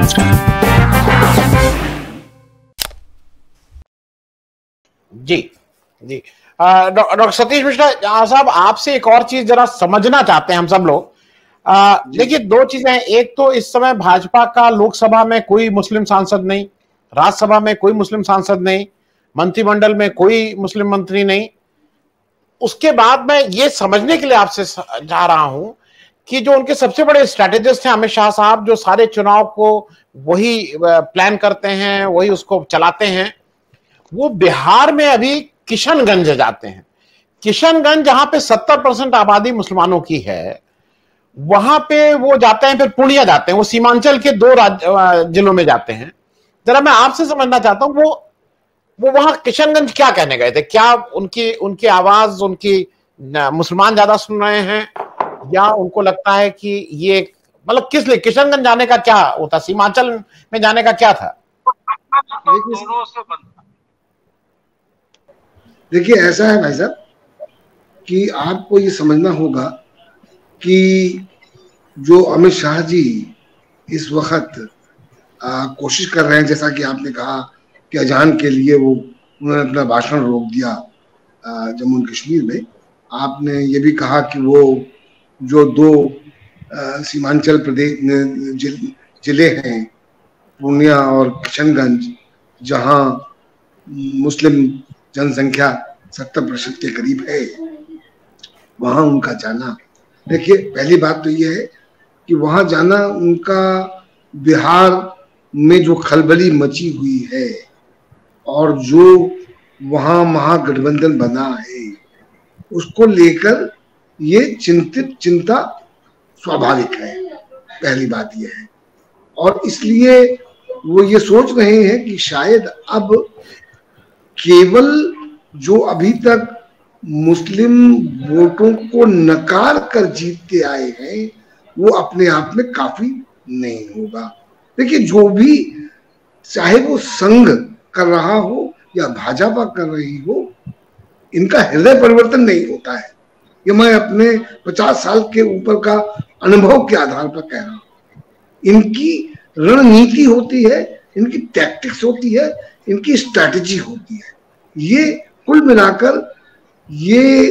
नमस्कार। जी जी डॉक्टर सतीश मिश्रा साहब, आपसे एक और चीज जरा समझना चाहते हैं हम सब लोग। देखिए, दो चीजें हैं। एक तो इस समय भाजपा का लोकसभा में कोई मुस्लिम सांसद नहीं, राज्यसभा में कोई मुस्लिम सांसद नहीं, मंत्रिमंडल में कोई मुस्लिम मंत्री नहीं। उसके बाद मैं ये समझने के लिए आपसे जा रहा हूं कि जो उनके सबसे बड़े स्ट्रेटेजिस्ट हैं अमित शाह साहब, जो सारे चुनाव को वही प्लान करते हैं, वही उसको चलाते हैं, वो बिहार में अभी किशनगंज जाते हैं। किशनगंज जहां पे 70% आबादी मुसलमानों की है, वहां पे वो जाते हैं, फिर पूर्णिया जाते हैं। वो सीमांचल के दो जिलों में जाते हैं। जरा मैं आपसे समझना चाहता हूं, वो वहां किशनगंज क्या कहने गए थे? क्या उनकी उनकी आवाज उनकी मुसलमान ज्यादा सुन रहे हैं, या उनको लगता है कि ये मतलब किस लिए किशनगंज जाने का क्या होता, सीमांचल में जाने का क्या था? देखिए, ऐसा है भाई साहब कि आपको ये समझना होगा कि जो अमित शाह जी इस वक्त कोशिश कर रहे हैं, जैसा कि आपने कहा कि अजान के लिए उन्होंने अपना भाषण रोक दिया जम्मू कश्मीर में। आपने ये भी कहा कि वो जो दो सीमांचल प्रदेश जिले हैं, पूर्णिया और किशनगंज, जहां मुस्लिम जनसंख्या 70% के करीब है, वहां उनका जाना, देखिए पहली बात तो यह है कि वहां जाना उनका बिहार में जो खलबली मची हुई है और जो वहां महागठबंधन बना है, उसको लेकर ये चिंता स्वाभाविक है। पहली बात यह है, और इसलिए वो ये सोच रहे हैं कि शायद अब केवल जो अभी तक मुस्लिम वोटों को नकार कर जीतते आए हैं, वो अपने आप में काफी नहीं होगा। देखिए, जो भी चाहे वो संघ कर रहा हो या भाजपा कर रही हो, इनका हृदय परिवर्तन नहीं होता है। ये मैं अपने 50 साल के ऊपर का अनुभव के आधार पर कह रहा हूं। इनकी रणनीति होती है, इनकी टैक्टिक्स होती है, इनकी स्ट्रैटेजी होती है। ये कुल मिलाकर ये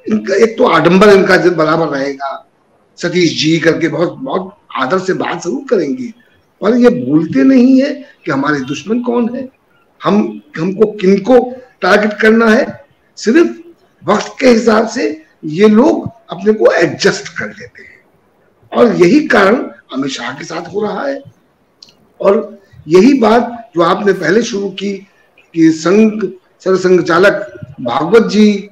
इनका एक तो आडंबर इनका बराबर रहेगा, सतीश जी करके बहुत बहुत आदर से बात जरूर करेंगे, पर ये भूलते नहीं है कि हमारे दुश्मन कौन है, हमको किनको टारगेट करना है। सिर्फ वक्त के हिसाब से ये लोग अपने को एडजस्ट कर लेते हैं, और यही कारण अमित शाह के साथ हो रहा है। और यही बात जो आपने पहले शुरू की कि सरसंघ चालक भागवत जी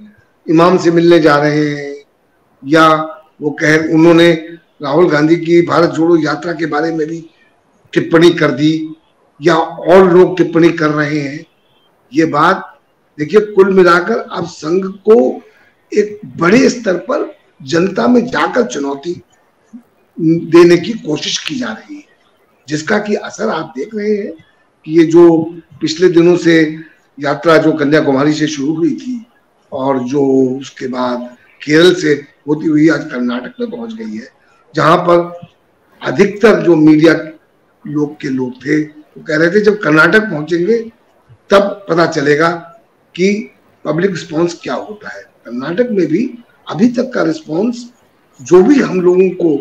इमाम से मिलने जा रहे हैं, या उन्होंने राहुल गांधी की भारत जोड़ो यात्रा के बारे में भी टिप्पणी कर दी, या और लोग टिप्पणी कर रहे हैं। ये बात देखिए, कुल मिलाकर अब संघ को एक बड़े स्तर पर जनता में जाकर चुनौती देने की कोशिश की जा रही है, जिसका कि असर आप देख रहे हैं कि ये जो पिछले दिनों से यात्रा जो कन्याकुमारी से शुरू हुई थी और जो उसके बाद केरल से होती हुई आज कर्नाटक में पहुंच गई है, जहां पर अधिकतर जो मीडिया लोग थे वो कह रहे थे जब कर्नाटक पहुंचेंगे तब पता चलेगा कि पब्लिक रिस्पॉन्स क्या होता है। कर्नाटक में भी अभी तक का रिस्पॉन्स, जो भी हम लोगों को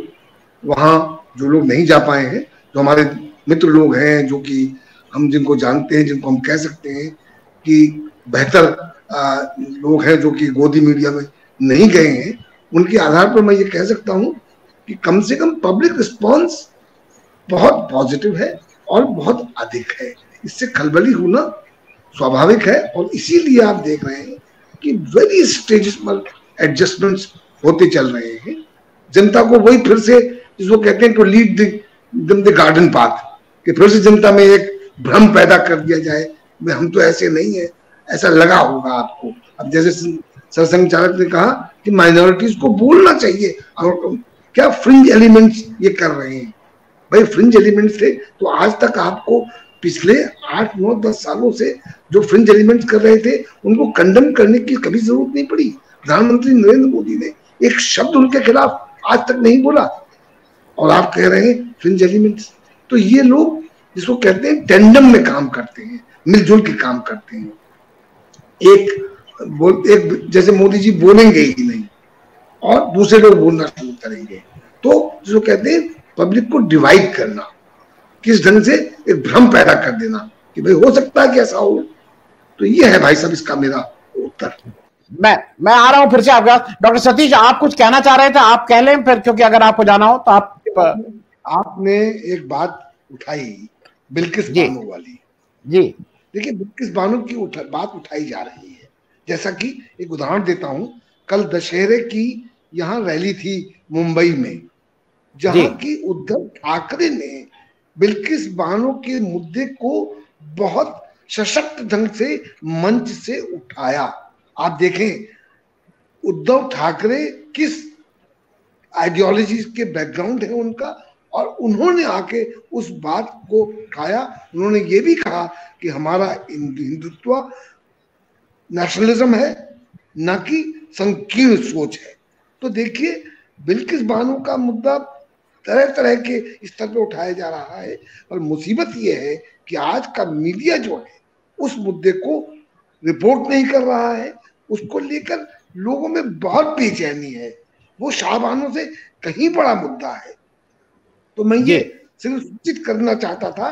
वहाँ जो लोग नहीं जा पाए हैं, जो हमारे मित्र लोग हैं, जो कि हम जिनको जानते हैं, जिनको हम कह सकते हैं कि बेहतर लोग हैं, जो कि गोदी मीडिया में नहीं गए हैं, उनके आधार पर मैं ये कह सकता हूँ कि कम से कम पब्लिक रिस्पॉन्स बहुत पॉजिटिव है और बहुत अधिक है। इससे खलबली होना स्वाभाविक है, और इसीलिए आप देख रहे हैं कि वेरी स्टेजेस पर एडजस्टमेंट्स होते चल रहे हैं। जनता को वही फिर से जिसको कहते हैं to lead the garden path, कि फिर से जनता में एक भ्रम पैदा कर दिया जाए, हम तो ऐसे नहीं है, ऐसा लगा होगा आपको। अब जैसे सरसंघ चालक ने कहा कि माइनॉरिटीज को बोलना चाहिए, और क्या फ्रिंज एलिमेंट्स ये कर रहे हैं। भाई, फ्रिंज एलिमेंट्स थे तो आज तक आपको पिछले 8, 9, 10 सालों से जो फ्रिंज एलिमेंट्स कर रहे थे उनको कंडेम करने की कभी जरूरत नहीं पड़ी। प्रधानमंत्री नरेंद्र मोदी ने एक शब्द उनके खिलाफ आज तक नहीं बोला, और आप कह रहे हैं फ्रिंज एलिमेंट्स। तो ये लोग जिसको कहते हैं टेंडम में काम करते हैं, मिलजुल के काम करते हैं। एक जैसे मोदी जी बोलेंगे ही नहीं और दूसरे लोग बोलना शुरू करेंगे, तो जिसको कहते हैं पब्लिक को डिवाइड करना, किस ढंग से एक भ्रम पैदा कर देना कि भाई हो सकता है कि ऐसा हो। तो ये है भाई साहब इसका मेरा उत्तर। मैं आ रहा हूं फिर से आपका। डॉक्टर सतीश, आप कुछ कहना चाह रहे थे, आप कह लें फिर, क्योंकि अगर आपको जाना हो तो आपने एक बात उठाई बिल्किस बानो वाली। जी देखिए, बिल्किस बानो की बात उठाई जा रही है। जैसा कि एक उदाहरण देता हूं, कल दशहरे की यहाँ रैली थी मुंबई में, जहां की उद्धव ठाकरे ने बिल्किस बानो के मुद्दे को बहुत सशक्त ढंग से मंच से उठाया। आप देखें उद्धव ठाकरे किस आइडियोलॉजी के बैकग्राउंड है उनका, और उन्होंने आके उस बात को उठाया। उन्होंने ये भी कहा कि हमारा हिंदुत्व नेशनलिज्म है, न कि संकीर्ण सोच है। तो देखिए, बिल्किस बानो का मुद्दा तरह तरह के स्तर पे उठाया जा रहा है, और मुसीबत ये है कि आज का मीडिया जो है उस मुद्दे को रिपोर्ट नहीं कर रहा है। उसको लेकर लोगों में बहुत बेचैनी है, वो शाहबानों से कहीं बड़ा मुद्दा है। तो मैं ये सिर्फ सूचित करना चाहता था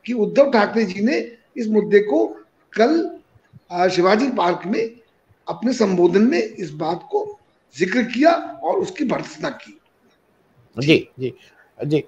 कि उद्धव ठाकरे जी ने इस मुद्दे को कल शिवाजी पार्क में अपने संबोधन में इस बात को जिक्र किया और उसकी भर्त्सना की। जी जी जी।